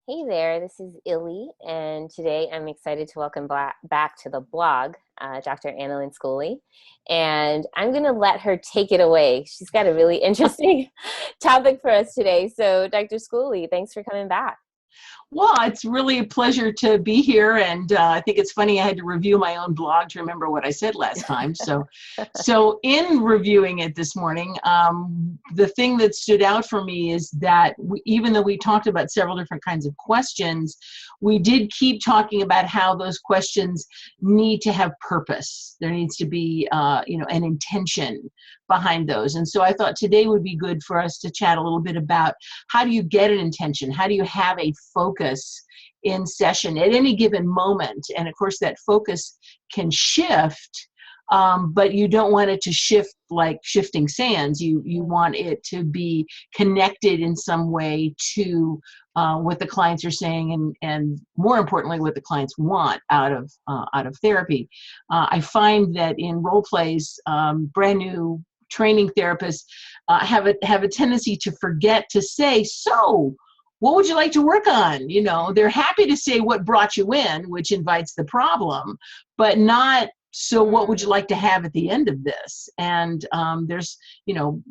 Hey there, this is Illy, and today I'm excited to welcome back to the blog Dr. AnnaLynn Schooley, and I'm going to let her take it away. She's got a really interesting topic for us today. So, Dr. Schooley, thanks for coming back. Well, it's really a pleasure to be here, and I think it's funny I had to review my own blog to remember what I said last time. So in reviewing it this morning, the thing that stood out for me is that even though we talked about several different kinds of questions, we did keep talking about how those questions need to have purpose. There needs to be, an intention behind those. And so I thought today would be good for us to chat a little bit about how do you get an intention? How do you have a focus in session at any given moment? And of course, that focus can shift, but you don't want it to shift like shifting sands. You want it to be connected in some way to what the clients are saying, and more importantly, what the clients want out of therapy. I find that in role plays, brand new training therapists have a tendency to forget to say, so what would you like to work on? They're happy to say what brought you in, which invites the problem, but not, so what would you like to have at the end of this? And there's,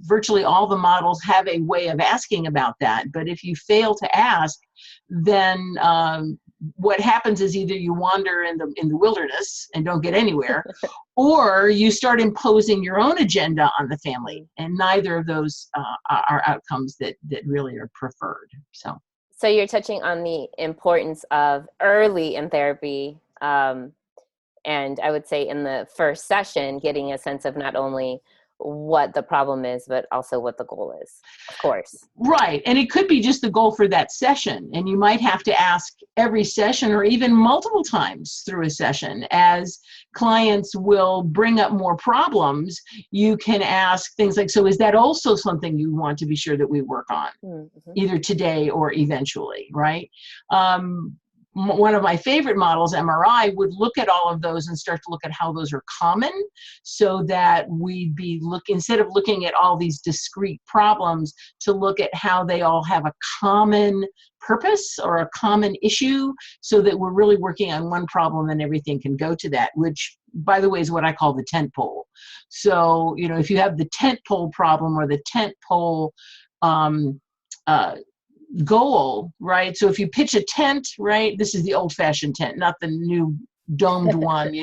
virtually all the models have a way of asking about that. But if you fail to ask, then what happens is either you wander in the wilderness and don't get anywhere, or you start imposing your own agenda on the family. And neither of those are outcomes that really are preferred. So you're touching on the importance of early in therapy, and I would say in the first session, getting a sense of not only what the problem is, but also what the goal is, of course. Right. And it could be just the goal for that session. And you might have to ask every session, or even multiple times through a session. As clients will bring up more problems, you can ask things like, so is that also something you want to be sure that we work on, either today or eventually, right? One of my favorite models, MRI, would look at all of those and start to look at how those are common, so that we'd be instead of looking at all these discrete problems, to look at how they all have a common purpose or a common issue, so that we're really working on one problem and everything can go to that, which, by the way, is what I call the tent pole. So, if you have the tent pole problem or the tent pole goal, right? So if you pitch a tent, right, this is the old-fashioned tent, not the new domed one,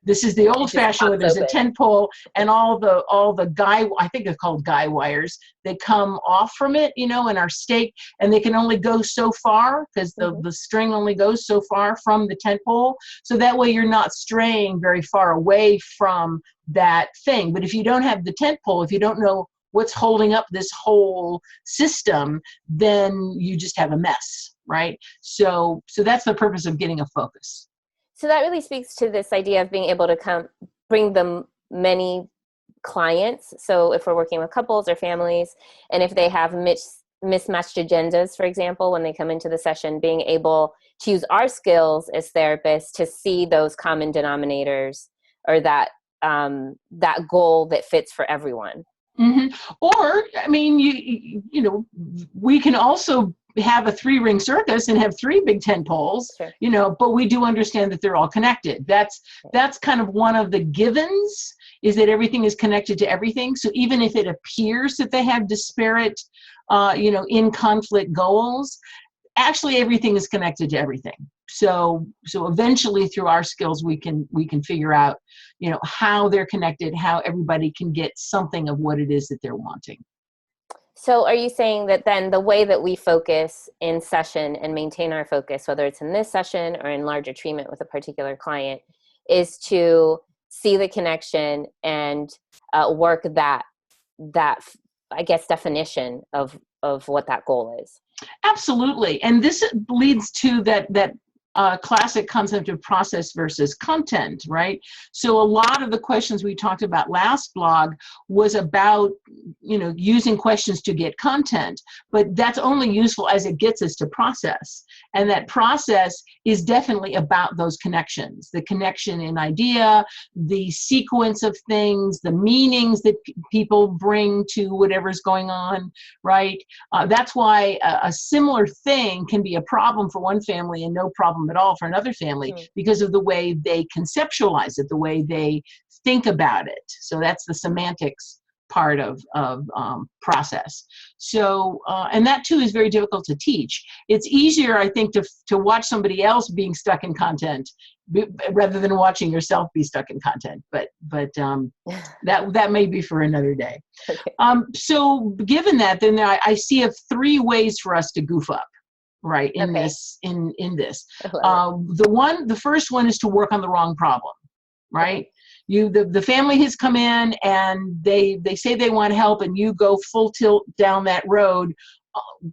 this is the old-fashioned where there's a tent pole and all the I think they're called guy wires, they come off from it, and are staked, and they can only go so far because the string only goes so far from the tent pole. So that way you're not straying very far away from that thing. But if you don't have the tent pole, if you don't know what's holding up this whole system, then you just have a mess, right? So that's the purpose of getting a focus. So that really speaks to this idea of being able to bring them many clients. So if we're working with couples or families, and if they have mismatched agendas, for example, when they come into the session, being able to use our skills as therapists to see those common denominators, or that goal that fits for everyone. Mm-hmm. Or, I mean, we can also have a 3-ring circus and have 3 big tent poles, sure. But we do understand that they're all connected. That's kind of one of the givens, is that everything is connected to everything. So even if it appears that they have disparate, in conflict goals, actually everything is connected to everything. So eventually through our skills, we can figure out, how they're connected, how everybody can get something of what it is that they're wanting. So are you saying that then the way that we focus in session and maintain our focus, whether it's in this session or in larger treatment with a particular client, is to see the connection and work that I guess definition of what that goal is? Absolutely. And this leads to that classic concept of process versus content, right? So a lot of the questions we talked about last blog was about, using questions to get content, but that's only useful as it gets us to process. And that process is definitely about those connections, the connection in idea, the sequence of things, the meanings that people bring to whatever's going on, right? That's why a similar thing can be a problem for one family and no problem at all for another family, because of the way they conceptualize it, the way they think about it. So that's the semantics part of process. So, and that too is very difficult to teach. It's easier, I think, to watch somebody else being stuck in content rather than watching yourself be stuck in content. But that may be for another day. Okay. So given that, then I see of 3 ways for us to goof up, right, in Okay. this. The first one is to work on the wrong problem, right? Okay. The family has come in and they say they want help, and you go full tilt down that road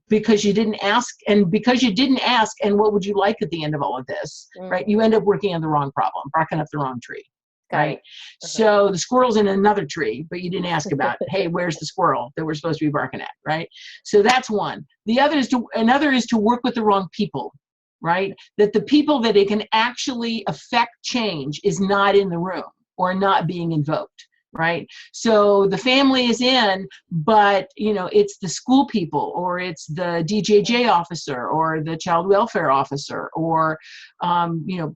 because you didn't ask, and what would you like at the end of all of this, right? You end up working on the wrong problem, barking up the wrong tree. Right. So the squirrel's in another tree, but you didn't ask about, hey, where's the squirrel that we're supposed to be barking at, right? So that's one. Another is to work with the wrong people, right? That the people that it can actually affect change is not in the room or not being invoked, right? So the family is in, but it's the school people, or it's the DJJ officer, or the child welfare officer, or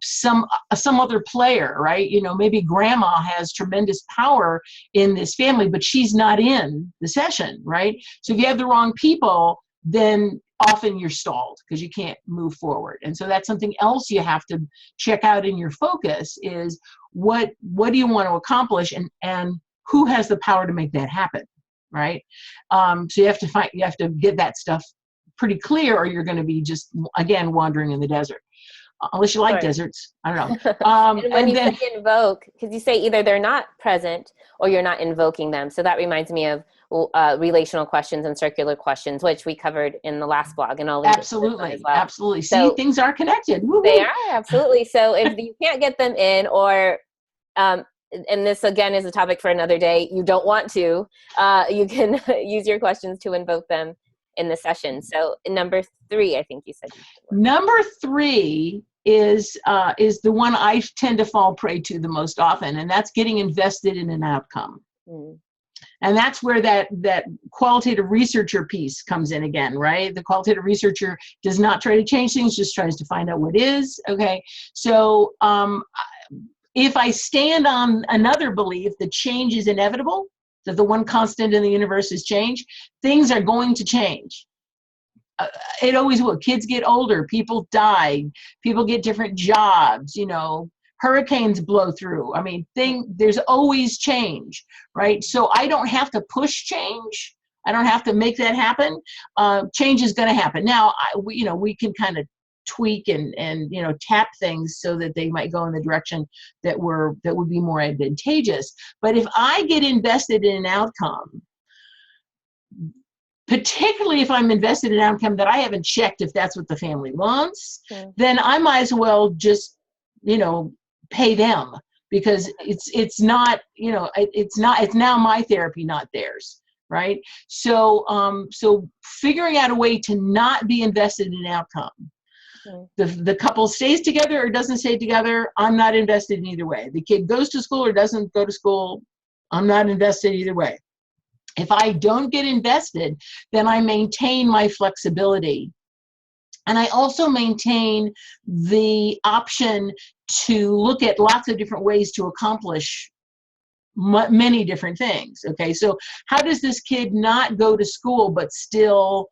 some other player, right? Maybe grandma has tremendous power in this family, but she's not in the session, right? So if you have the wrong people, then often you're stalled because you can't move forward. And so that's something else you have to check out in your focus is what do you want to accomplish, and who has the power to make that happen, right? So you have to get that stuff pretty clear, or you're going to be just, again, wandering in the desert. Unless you like deserts, I don't know. And when you say invoke, because you say either they're not present or you're not invoking them. So that reminds me of relational questions and circular questions, which we covered in the last blog, and I'll link absolutely, as well. absolutely. So, see, things are connected. Woo-hoo. They are, absolutely. So if you can't get them in, or and this again is a topic for another day, you don't want to, you can use your questions to invoke them in the session. So number 3, I think you said. Number 3 is the one I tend to fall prey to the most often, and that's getting invested in an outcome. And that's where that qualitative researcher piece comes in again, right? The qualitative researcher does not try to change things, just tries to find out what is, okay? So if I stand on another belief that change is inevitable, that the one constant in the universe is change, things are going to change. It always will. Kids get older, people die, people get different jobs, hurricanes blow through. I mean, there's always change, right? So I don't have to push change. I don't have to make that happen. Change is going to happen. Now, we can kind of tweak and tap things so that they might go in the direction that would be more advantageous. But if I get invested in an outcome, particularly if I'm invested in an outcome that I haven't checked if that's what the family wants, then I might as well just, pay them, because it's not, it's now my therapy, not theirs, right? So figuring out a way to not be invested in an outcome. The couple stays together or doesn't stay together, I'm not invested in either way. The kid goes to school or doesn't go to school, I'm not invested either way. If I don't get invested, then I maintain my flexibility. And I also maintain the option to look at lots of different ways to accomplish many different things. Okay, so how does this kid not go to school but still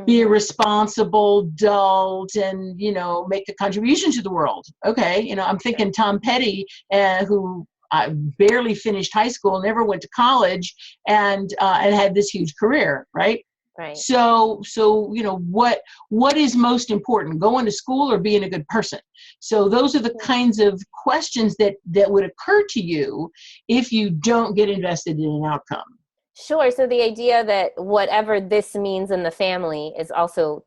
be a responsible adult and, make a contribution to the world? Okay, I'm thinking Tom Petty, who barely finished high school, never went to college, and had this huge career, right? Right. So what is most important, going to school or being a good person? So those are the kinds of questions that would occur to you if you don't get invested in an outcome. Sure. So the idea that whatever this means in the family is also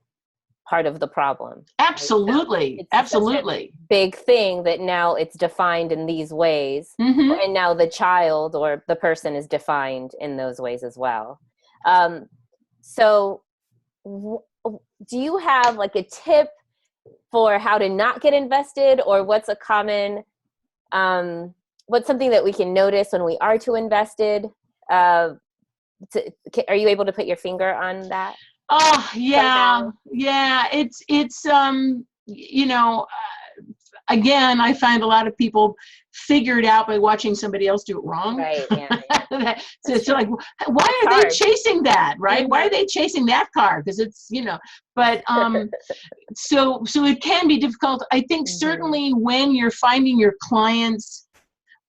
part of the problem. Absolutely. It's Absolutely. big thing that now it's defined in these ways, and now the child or the person is defined in those ways as well. So do you have like a tip for how to not get invested, or what's a common what's something that we can notice when we are too invested? Are you able to put your finger on that? Oh, yeah. Somehow? Yeah. It's, you know, again, I find a lot of people figure it out by watching somebody else do it wrong. Right. Yeah. So it's like, why It's are they hard. chasing that, right? Why are Mm-hmm. they chasing that car? Because it's, but so it can be difficult. I think Mm-hmm. certainly when you're finding your clients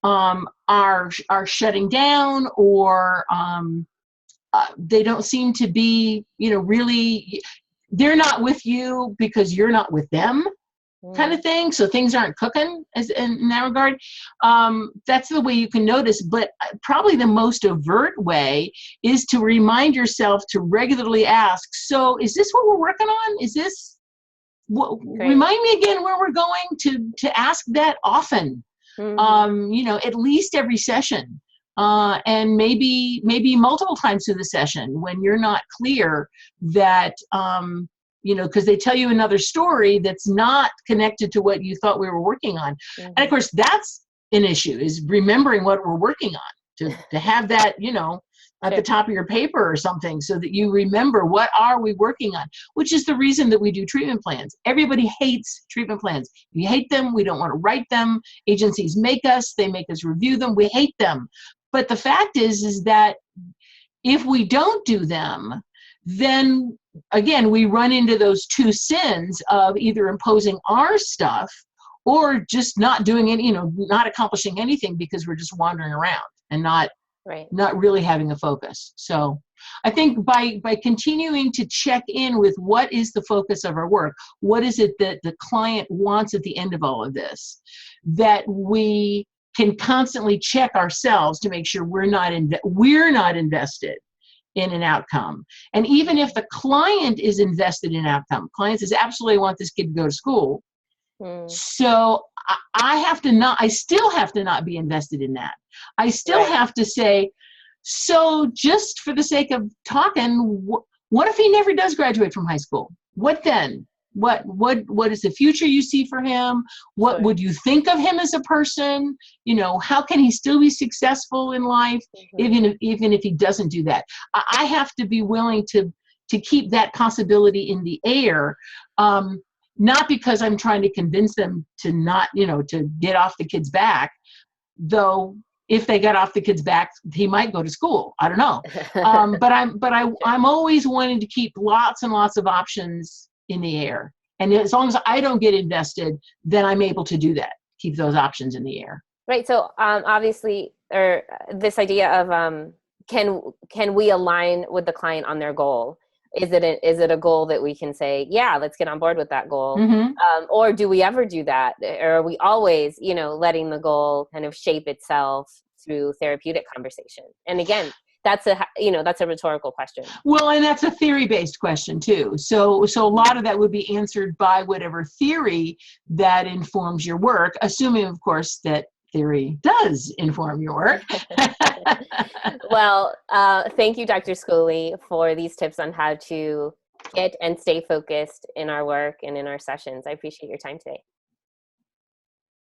are shutting down, or they don't seem to be, really, they're not with you because you're not with them, kind of thing. So things aren't cooking as in that regard. That's the way you can notice. But probably the most overt way is to remind yourself to regularly ask, so is this what we're working on? Is this remind me again where we're going, to ask that often, at least every session. And maybe multiple times through the session when you're not clear that, because they tell you another story that's not connected to what you thought we were working on. And of course, that's an issue, is remembering what we're working on, to have that, at the top of your paper or something, so that you remember what are we working on, which is the reason that we do treatment plans. Everybody hates treatment plans. We hate them. We don't want to write them. Agencies make us, they make us review them. We hate them. But the fact is that if we don't do them, then again, we run into those two sins of either imposing our stuff or just not doing any, not accomplishing anything because we're just wandering around and not really having a focus. So I think by continuing to check in with what is the focus of our work, what is it that the client wants at the end of all of this, that we can constantly check ourselves to make sure we're not invested in an outcome. And even if the client is invested in outcome, client says, absolutely want this kid to go to school. So I still have to not be invested in that. I still have to say, so just for the sake of talking, what if he never does graduate from high school? What then? What is the future you see for him? What would you think of him as a person? How can he still be successful in life, even if he doesn't do that? I have to be willing to keep that possibility in the air, not because I'm trying to convince them to not, to get off the kid's back, though. If they got off the kid's back, he might go to school. I don't know. But I'm always wanting to keep lots and lots of options in the air. And as long as I don't get invested, then I'm able to do that. Keep those options in the air. Right. So obviously, or this idea of can we align with the client on their goal? Is it a goal that we can say, yeah, let's get on board with that goal? Or do we ever do that? Or are we always, letting the goal kind of shape itself through therapeutic conversation? And again, that's a rhetorical question. Well, and that's a theory-based question too. So a lot of that would be answered by whatever theory that informs your work, assuming, of course, that theory does inform your work. Well, thank you, Dr. Schooley, for these tips on how to get and stay focused in our work and in our sessions. I appreciate your time today.